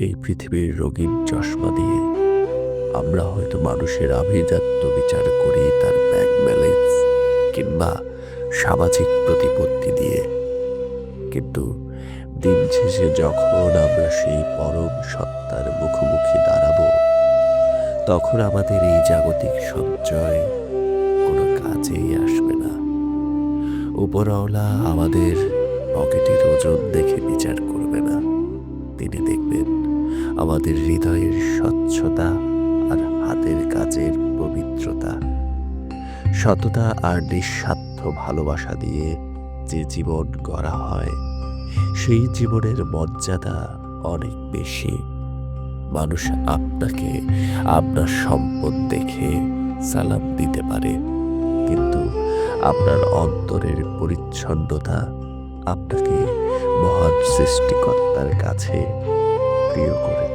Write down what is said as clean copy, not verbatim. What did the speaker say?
এই পৃথিবীর রঙিন চশমা দিয়ে আমরা হয়তো মানুষের আভিজাত্য বিচার করি তার ব্যাংক ব্যালেন্স কিংবা সামাজিক প্রতিপত্তি দিয়ে। কিন্তু দিন শেষে যখন আমরা সেই পরম সত্তার মুখোমুখি দাঁড়াবো, তখন আমাদের এই জাগতিক সঞ্চয় কোনো কাজেই আসবে না। উপরওয়ালা আমাদের পকেটের ওজন দেখে বিচার করবে না, তিনি দেখবেন আমাদের হৃদয়ের স্বচ্ছতা আর হাতের কাজের পবিত্রতা। সততা আর নিঃস্বার্থ ভালোবাসা দিয়ে যে জীবন গড়া হয়, সেই জীবনের মর্যাদা অনেক বেশি। মানুষ আপনাকে আপনার সম্পদ দেখে সালাম দিতে পারে, কিন্তু আপনার অন্তরের পরিচ্ছন্নতা আপনাকে মহান সৃষ্টিকর্তার কাছে প্রিয় করে